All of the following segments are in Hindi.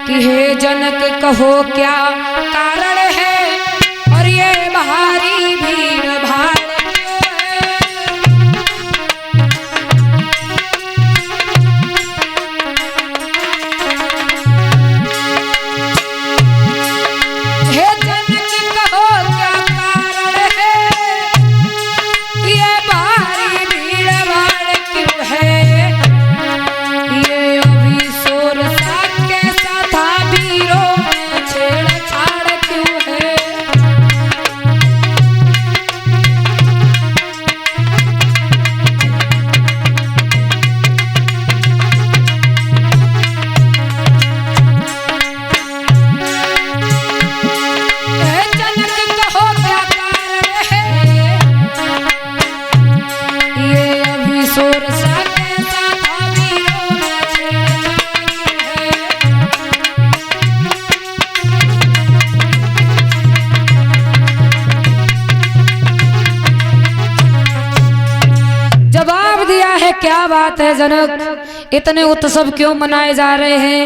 कि हे जनक कहो क्या कारण है और ये भारी भीड़ भाड़ क्या बात है जनक, इतने उत्सव क्यों मनाए जा रहे हैं?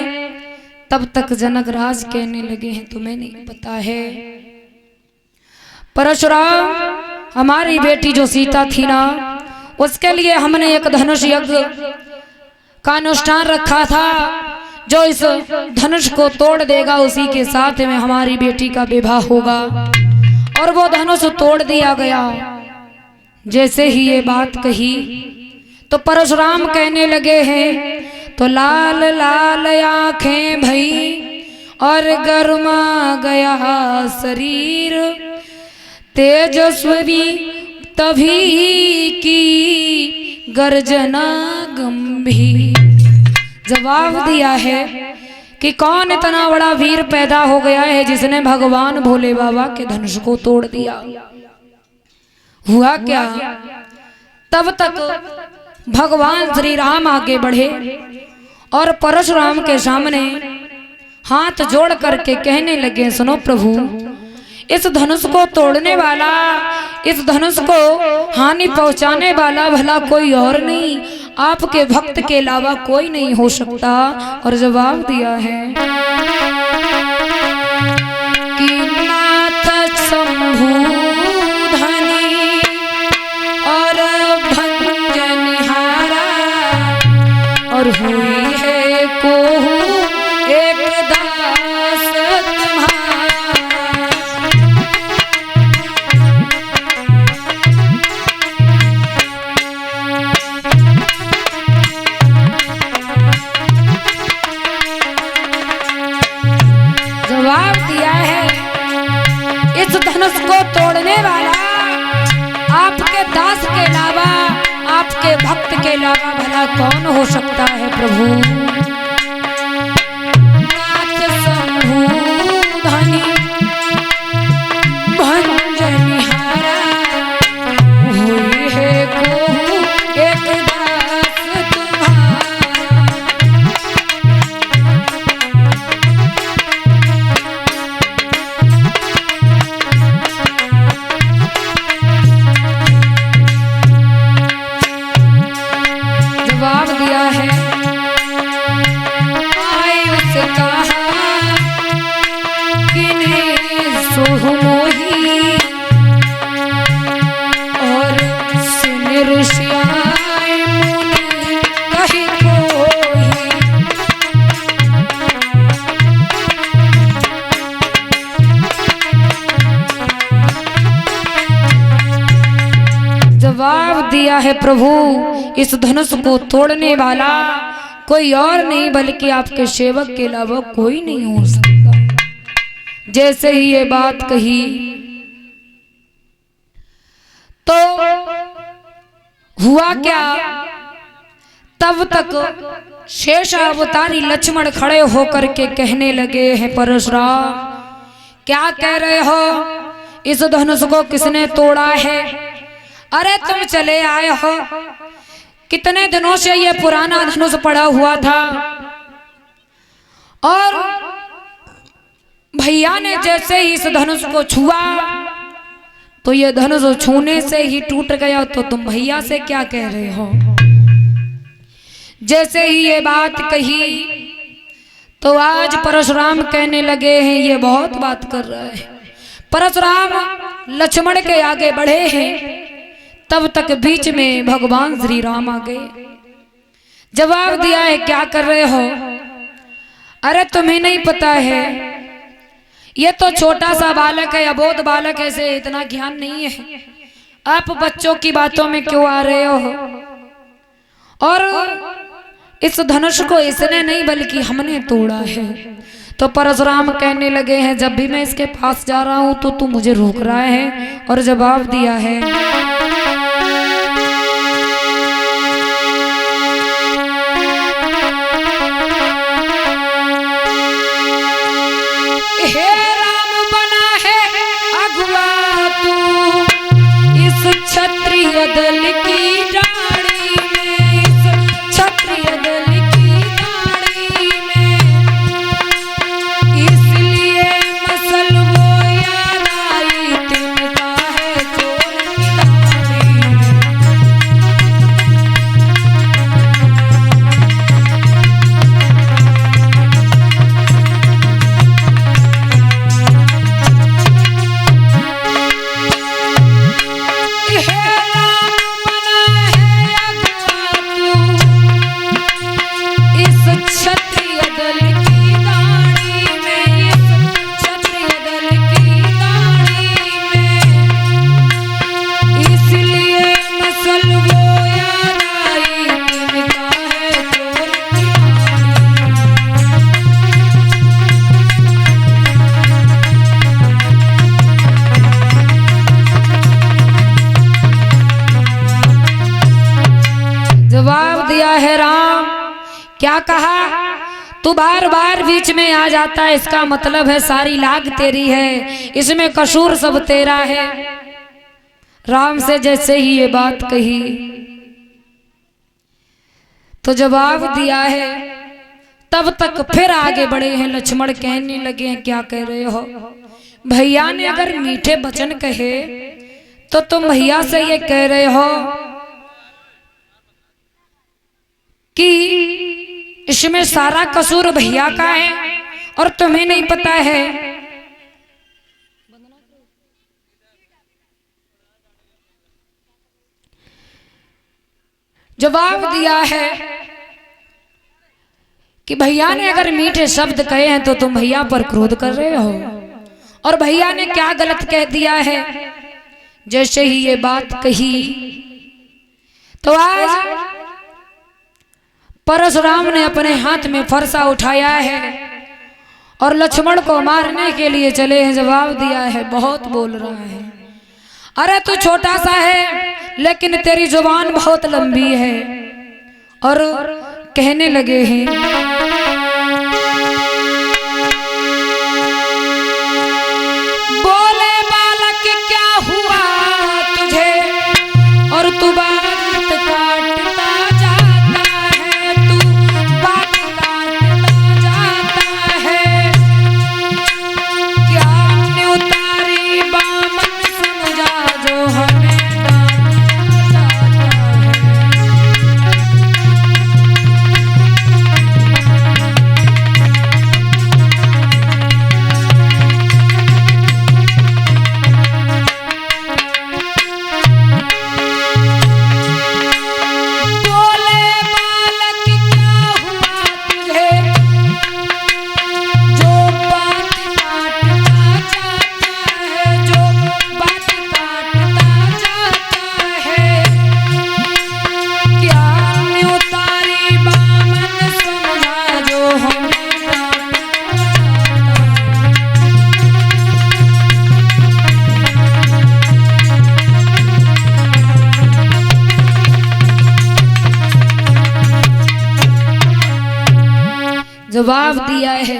तब तक जनक राज कहने लगे हैं तुम्हें नहीं पता है परशुराम, हमारी बेटी जो सीता थी ना, उसके लिए हमने एक धनुष यज्ञ का अनुष्ठान रखा था। जो इस धनुष को तोड़ देगा उसी के साथ में हमारी बेटी का विवाह होगा। और वो धनुष तोड़ दिया गया। जैसे ही ये बात कही तो परशुराम कहने लगे हैं तो लाल लाल आंखें भई और गर्मा गया शरीर, तेजस्वी तभी की गर्जना गंभीर। जवाब दिया है कि कौन इतना बड़ा वीर पैदा हो गया है जिसने भगवान भोले बाबा के धनुष को तोड़ दिया। हुआ क्या, तब तक भगवान श्री राम आगे बढ़े और परशुराम के सामने हाथ जोड़ करके कहने लगे सुनो प्रभु, इस धनुष को तोड़ने वाला, इस धनुष को हानि पहुंचाने वाला भला कोई और नहीं, आपके भक्त के अलावा कोई नहीं हो सकता। और जवाब दिया है कि नाथ शंभु धनी और भंजनहारा और हुई है कोहू एक दास तुम्हारा। जवाब दिया है इस धनुष को तोड़ने वाला आपके दास के अलावा, आपके भक्त के अलावा भला कौन हो सकता है प्रभु। नाथ शंभु धनी भंजनिहारा हुई है कोहू एक दास तुम्हारा। जवाब दिया है आयुष कहा किन्हें सोहमोही और सुन ऋषियाए मुनि कही कोही। जवाब दिया है प्रभु, इस धनुष को तोड़ने वाला कोई और नहीं बल्कि आपके सेवक के अलावा कोई नहीं हो सकता। जैसे ही ये बात कही तो हुआ क्या, तब तक शेष अवतारी लक्ष्मण खड़े होकर के कहने लगे हैं परशुराम क्या कह रहे हो, इस धनुष को किसने तोड़ा है? अरे तुम चले आए हो, कितने दिनों से ये पुराना धनुष पड़ा हुआ था और भैया ने जैसे ही इस धनुष को छुआ तो ये धनुष छूने से ही टूट गया, तो तुम भैया से क्या कह रहे हो? जैसे ही ये बात कही तो आज परशुराम कहने लगे हैं ये बहुत बात कर रहा है। परशुराम लक्ष्मण के आगे बढ़े हैं, तब तक बीच में भगवान श्री राम आ गए। जवाब दिया है क्या कर रहे हो? अरे तुम्हें नहीं पता है, ये तो छोटा सा बालक है, अबोध बालक है, इसे इतना ज्ञान नहीं है। आप बच्चों की बातों में क्यों आ रहे हो? और इस धनुष को इसने नहीं बल्कि हमने तोड़ा है। तो परशुराम कहने लगे हैं जब भी मैं इसके पास जा रहा हूं तो तू मुझे रोक रहा है। और जवाब दिया है हे राम बना है अगुआ तू इस क्षत्रिय दल की डाड़ी में, इस क्षत्रिय दल की डाड़ी में, इसलिए मसल वो याद आई तिनका है चोर की दाढ़ी में। जवाब दिया है राम, क्या कहा? तू बार बार बीच में आ जाता है, इसका मतलब है सारी लाग तेरी है, इसमें कसूर सब तेरा है। राम से जैसे ही ये बात कही तो जवाब दिया है, तब तक फिर आगे बढ़े हैं लक्ष्मण। कहने लगे हैं क्या कह रहे हो? भैया ने अगर मीठे वचन कहे तो तुम भैया से ये कह रहे हो कि इसमें सारा कसूर भैया का है और तुम्हें नहीं पता है। जवाब दिया है कि भैया ने अगर मीठे शब्द कहे हैं तो तुम भैया पर क्रोध कर रहे हो। और भैया ने क्या गलत कह दिया है? जैसे ही ये बात कही तो आज परशुराम ने अपने हाथ में फरसा उठाया है और लक्ष्मण को मारने के लिए चले हैं। जवाब दिया है बहुत बोल रहा है। अरे तू छोटा सा है लेकिन तेरी जुबान बहुत लंबी है। और कहने लगे हैं बोले बालक क्या हुआ तुझे और तू बात काटता जाता है, तू बात काटता जाता है। ज्ञान ने उतारी बामन समझा जो हमें डांटता जाता है। जवाब दिया है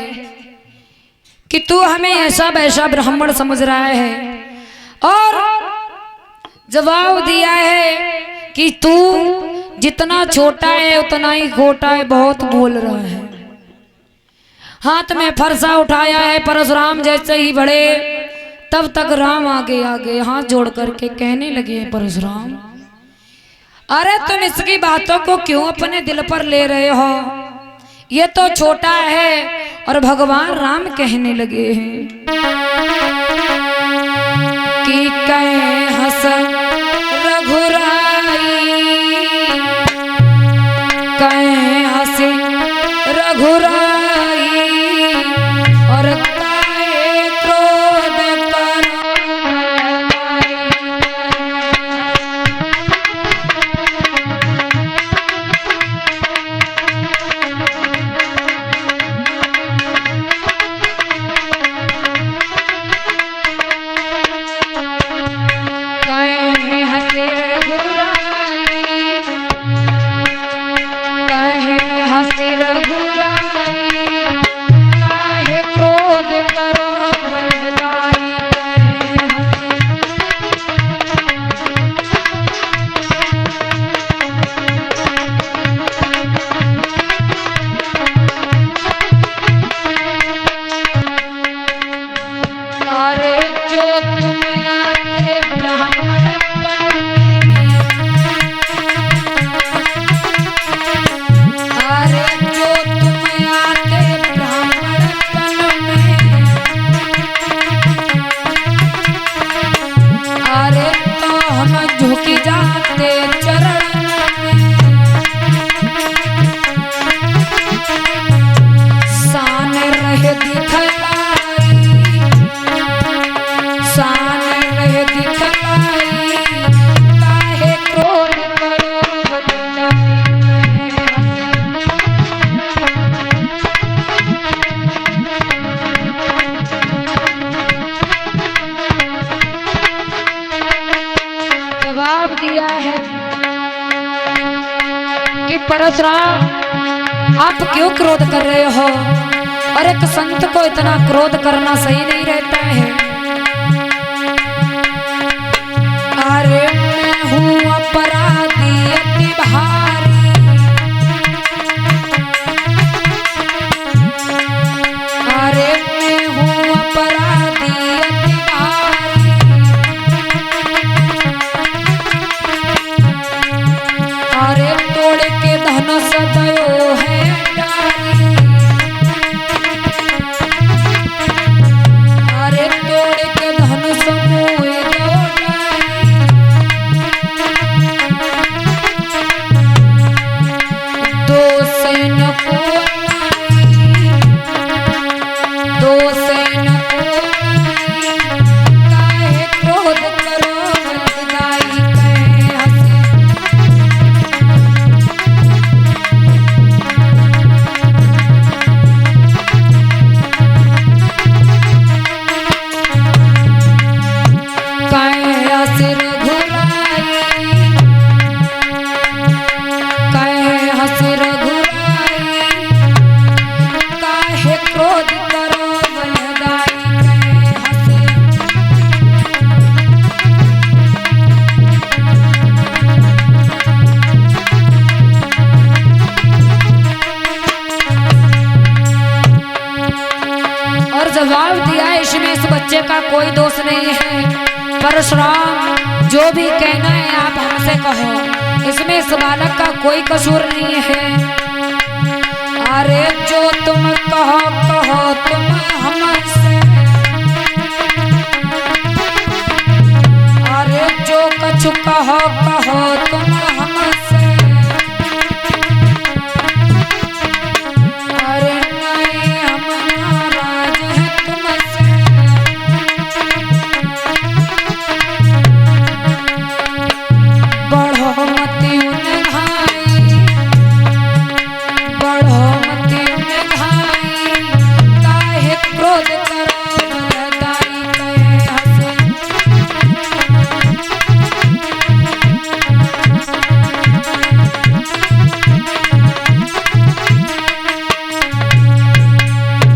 कि तू हमें ऐसा वैसा ब्राह्मण समझ रहा है। और जवाब दिया है कि तू जितना छोटा है उतना ही खोटा है, बहुत बोल रहा है। हाथ में फरसा उठाया है। परशुराम जैसे ही बढ़े तब तक राम आगे आगे हाथ जोड़ करके कहने लगे हैं परशुराम, अरे तुम इसकी बातों को क्यों अपने दिल पर ले रहे हो? ये तो छोटा है और भगवान राम कहने लगे हैं कि कहे हंस रघुराई, कहे हंस रघुराई और काहे क्रोध दिया है कि परशुराम आप क्यों क्रोध कर रहे हो, और एक संत को इतना क्रोध करना सही नहीं रहता है। अरे मैं हूँ अपराधी अति भारी, अरे मैं हूँ अपराधी अति भारी, अरे तोड़ के धनुष दयो है डारी, अरे तोड़ के धनुष मोहे दो डारी, दो सैनिक दो सैनिक काहे क्रोध करो बलदाई, कहे हंसे सिर घुराई, कहे हंसर घुराई, काहे क्रोध करो बलदाई, कहे हंसे और जवाब दिया इसमें इस बच्चे का कोई दोष नहीं है। परशुराम जो भी कहना है आप हमसे कहो, इसमें इस बालक का कोई कसूर नहीं है। अरे जो तुम कहो कहो तुम हमसे, अरे जो कछु कहो कहो तुम हमसे, अरे नहीं हम नाराज हैं तुमसे, बढ़ो मती उन्हें घाई, बढ़ो मती उन्हें घाई, काहे क्रोध करो बलदाई, कहे हंसे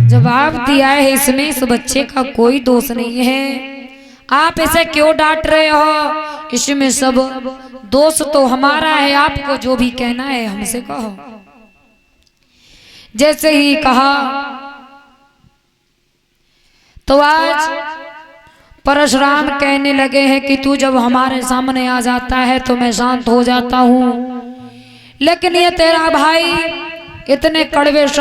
जवाब दिया है इसमें इस बच्चे का कोई दोष नहीं है। आप इसे क्यों डांट रहे हो, इसमें सब दोष तो हमारा है। आपको जो भी कहना है हमसे कहो। जैसे ही कहा तो आज परशुराम कहने लगे हैं कि तू जब हमारे सामने आ जाता है तो मैं शांत हो जाता हूँ, लेकिन ये तेरा भाई इतने कड़वे